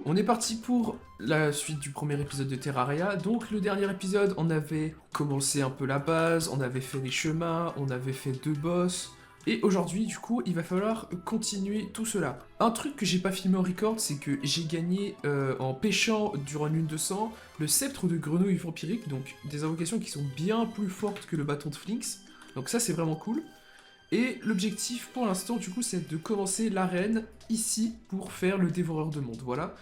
coup, on est parti pour la suite du premier épisode de Terraria. Donc, le dernier épisode, on avait commencé un peu la base, on avait fait les chemins, on avait fait 2 boss. Et aujourd'hui, du coup, il va falloir continuer tout cela. Un truc que j'ai pas filmé en record, c'est que j'ai gagné en pêchant durant l'une de sang le sceptre de grenouille vampirique, donc des invocations qui sont bien plus fortes que le bâton de Flinx. Donc ça, c'est vraiment cool. Et l'objectif pour l'instant, du coup, c'est de commencer l'arène ici pour faire le dévoreur de monde. Voilà.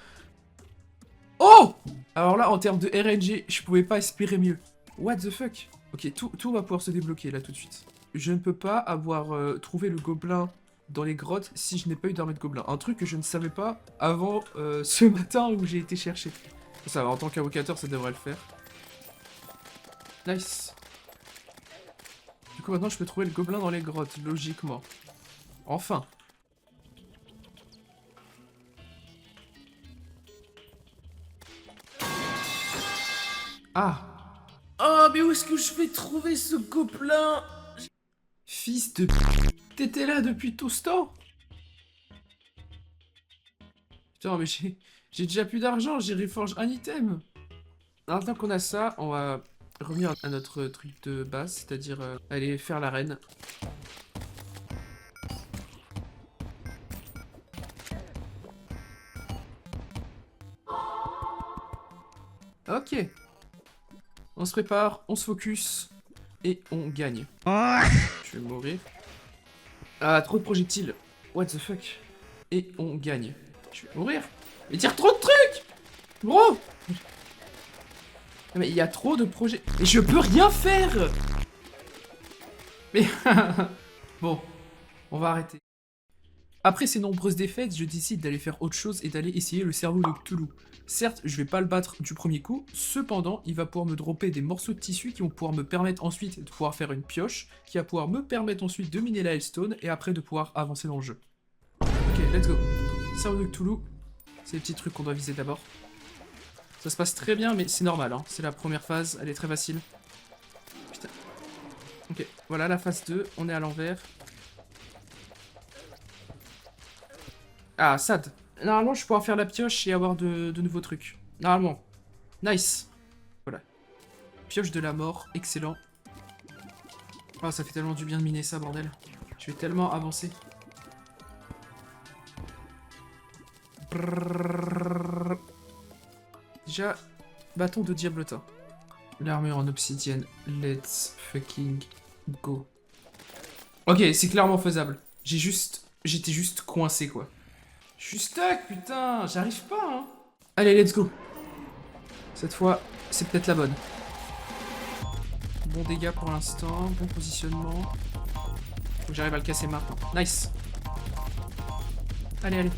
Oh! Alors là, en termes de RNG, je pouvais pas espérer mieux. What the fuck? Ok, tout va pouvoir se débloquer là tout de suite. Je ne peux pas avoir trouvé le gobelin dans les grottes si je n'ai pas eu d'armée de gobelins. Un truc que je ne savais pas avant ce matin où j'ai été chercher. Ça va, en tant qu'invocateur, ça devrait le faire. Nice. Du coup, maintenant, je peux trouver le gobelin dans les grottes, logiquement. Enfin. Ah. Oh, mais où est-ce que je vais trouver ce gobelin? Fils de... T'étais là depuis tout ce temps? Putain, mais j'ai déjà plus d'argent, j'ai reforge un item. Maintenant qu'on a ça, on va revenir à notre truc de base, c'est-à-dire aller faire l'arène. Ok. On se prépare, on se focus, et on gagne. Je vais mourir. Ah, trop de projectiles. What the fuck? Et on gagne. Je vais mourir. Mais tire trop de trucs! Bro! Mais il y a trop de projets. Et je peux rien faire! Mais... Bon, on va arrêter. Après ces nombreuses défaites, je décide d'aller faire autre chose et d'aller essayer le cerveau de Cthulhu. Certes, je vais pas le battre du premier coup, cependant, il va pouvoir me dropper des morceaux de tissu qui vont pouvoir me permettre ensuite de pouvoir faire une pioche, qui va pouvoir me permettre ensuite de miner la Hellstone, et après de pouvoir avancer dans le jeu. Ok, let's go. Cerveau de Cthulhu, c'est les petits trucs qu'on doit viser d'abord. Ça se passe très bien, mais c'est normal, hein. C'est la première phase, elle est très facile. Putain. Ok, voilà la phase 2, on est à l'envers. Ah, sad. Normalement, je vais pouvoir faire la pioche et avoir de nouveaux trucs. Normalement. Nice. Voilà. Pioche de la mort, excellent. Ah, ça fait tellement du bien de miner ça, bordel. Je vais tellement avancer. Brrr. Déjà, bâton de diablotin. L'armure en obsidienne. Let's fucking go. Ok, c'est clairement faisable. J'étais juste coincé, quoi. Je suis stuck, putain. J'arrive pas, hein. Allez, let's go. Cette fois, c'est peut-être la bonne. Bon dégâts pour l'instant, bon positionnement. Faut que j'arrive à le casser maintenant. Nice. Allez, allez.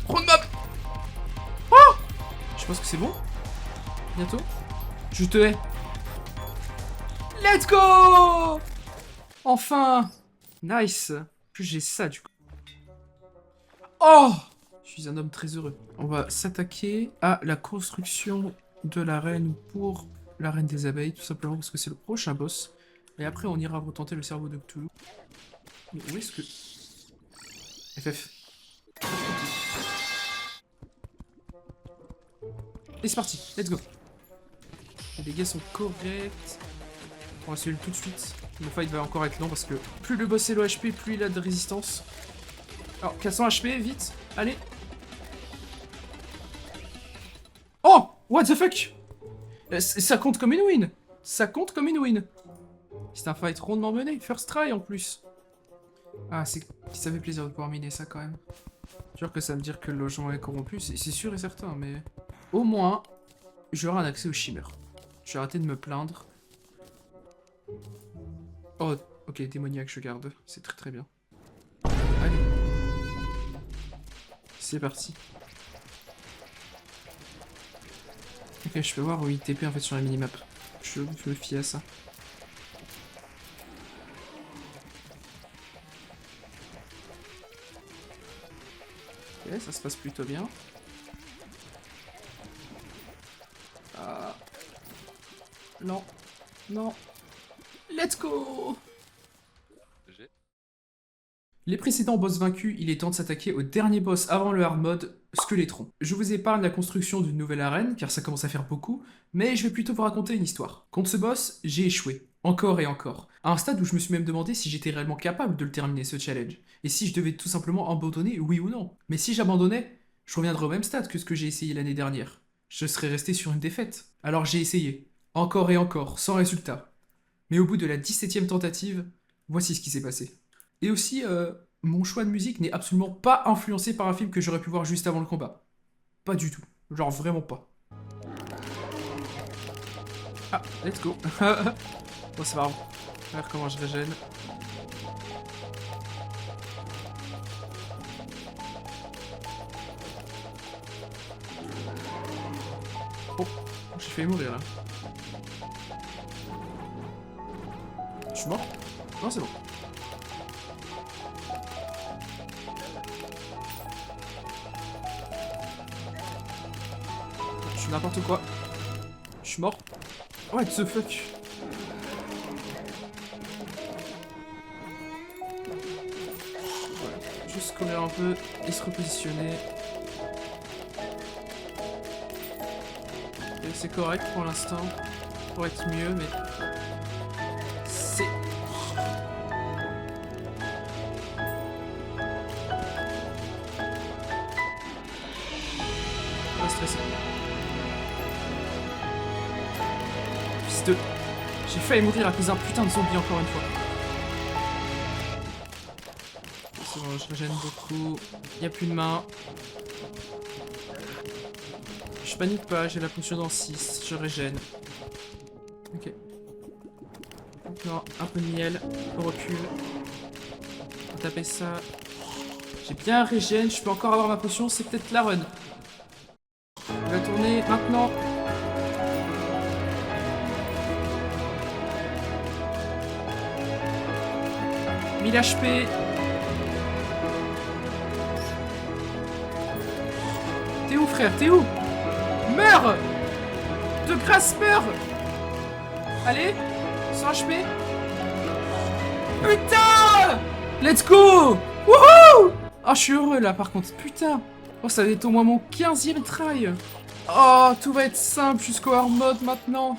Round map. Oh, je pense que c'est bon. Bientôt. Je te hais. Let's go. Enfin. Nice. En plus, j'ai ça, du coup. Oh, je suis un homme très heureux. On va s'attaquer à la construction de l'arène pour l'arène des abeilles, tout simplement parce que c'est le prochain boss. Et après, on ira retenter le cerveau de Cthulhu. Mais où est-ce que... FF. Et c'est parti, let's go. Les dégâts sont corrects. On va celui tout de suite. Le fight va encore être long parce que plus le boss est low HP, plus il a de résistance. Alors, 400 HP, vite. Allez. Oh! What the fuck? Ça compte comme une win. Ça compte comme une win. C'est un fight rondement mené. First try en plus. Ah, ça fait plaisir de pouvoir miner ça quand même. Sûr que ça veut dire que le logement est corrompu, c'est sûr et certain, mais... Au moins, j'aurai un accès au shimmer. Je vais arrêter de me plaindre. Oh, ok, démoniaque, je garde. C'est très très bien. Allez. C'est parti. Ok, je peux voir où il TP en fait sur la minimap. Je me fie à ça. Ok, ça se passe plutôt bien. Ah. Non. Non. Let's go! Les précédents boss vaincus, il est temps de s'attaquer au dernier boss avant le hard mode, Skeletron. Je vous épargne la construction d'une nouvelle arène, car ça commence à faire beaucoup, mais je vais plutôt vous raconter une histoire. Contre ce boss, j'ai échoué. Encore et encore. À un stade où je me suis même demandé si j'étais réellement capable de le terminer ce challenge. Et si je devais tout simplement abandonner, oui ou non. Mais si j'abandonnais, je reviendrais au même stade que ce que j'ai essayé l'année dernière. Je serais resté sur une défaite. Alors j'ai essayé. Encore et encore, sans résultat. Mais au bout de la 17e tentative, voici ce qui s'est passé. Et aussi, mon choix de musique n'est absolument pas influencé par un film que j'aurais pu voir juste avant le combat. Pas du tout. Genre vraiment pas. Ah, let's go. Bon, c'est marrant. Regarde comment je régène. Oh, j'ai failli mourir là. Je suis mort? Non, c'est bon. Je suis n'importe quoi. Je suis mort. What the fuck? Ouais, juste courir un peu et se repositionner. Et c'est correct pour l'instant. Pour être mieux, mais c'est... Pas stressé. Fils de... J'ai failli mourir à cause d'un putain de zombie encore une fois. C'est bon, je régène beaucoup. Il n'y a plus de main. Je panique pas, j'ai la potion dans 6, je régène. Ok. Maintenant, un peu de miel, on recule. On va taper ça. J'ai bien régène, je peux encore avoir ma potion, c'est peut-être la run. On va tourner maintenant. « 1000 HP. T'es où, frère? T'es où? Meurs! De grâce, meurs! Allez, 100 HP. Putain! Let's go! Wouhou! Oh, je suis heureux là par contre, putain! Oh, ça va être au moins mon 15e try! Oh, tout va être simple jusqu'au hard mode maintenant!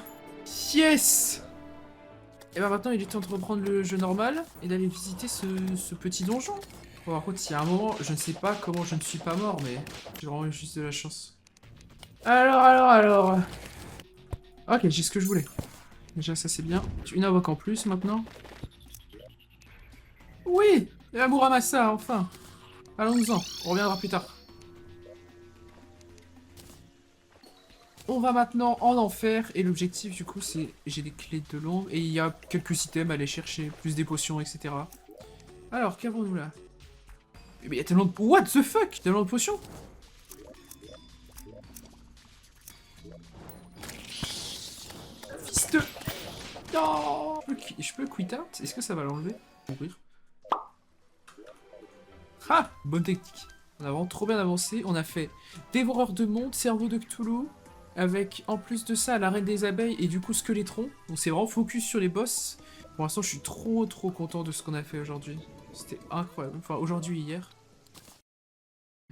Yes! Et bah maintenant il est temps de reprendre le jeu normal et d'aller visiter ce petit donjon. Bon, par contre, s'il y a un moment, je ne sais pas comment je ne suis pas mort, mais j'ai vraiment eu juste de la chance. Alors... Ok, j'ai ce que je voulais. Déjà, ça c'est bien. Une invoque en plus maintenant. Oui! La Muramasa, enfin! Allons-nous-en, on reviendra plus tard. On va maintenant en enfer, et l'objectif du coup c'est... J'ai des clés de l'ombre, et il y a quelques items à aller chercher, plus des potions, etc. Alors, qu'avons-nous là? Mais il y a tellement de... What the fuck? Tellement de potions? Fils de... Non! Je peux quit out? Est-ce que ça va l'enlever? Mourir. Ah! Bonne technique. On a vraiment trop bien avancé. On a fait Dévoreur de monde, Cerveau de Cthulhu, avec en plus de ça la Reine des Abeilles et du coup Skeletron. On s'est vraiment focus sur les boss. Pour l'instant, je suis trop content de ce qu'on a fait aujourd'hui. C'était incroyable. Enfin, aujourd'hui, hier.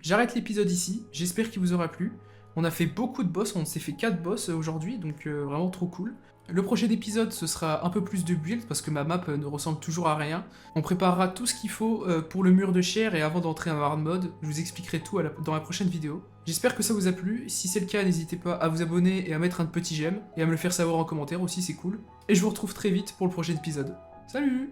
J'arrête l'épisode ici. J'espère qu'il vous aura plu. On a fait beaucoup de boss. On s'est fait 4 boss aujourd'hui, donc vraiment trop cool. Le prochain épisode, ce sera un peu plus de build, parce que ma map ne ressemble toujours à rien. On préparera tout ce qu'il faut pour le mur de chair, et avant d'entrer en hard mode, je vous expliquerai tout dans la prochaine vidéo. J'espère que ça vous a plu. Si c'est le cas, n'hésitez pas à vous abonner et à mettre un petit j'aime, et à me le faire savoir en commentaire aussi, c'est cool. Et je vous retrouve très vite pour le prochain épisode. Salut!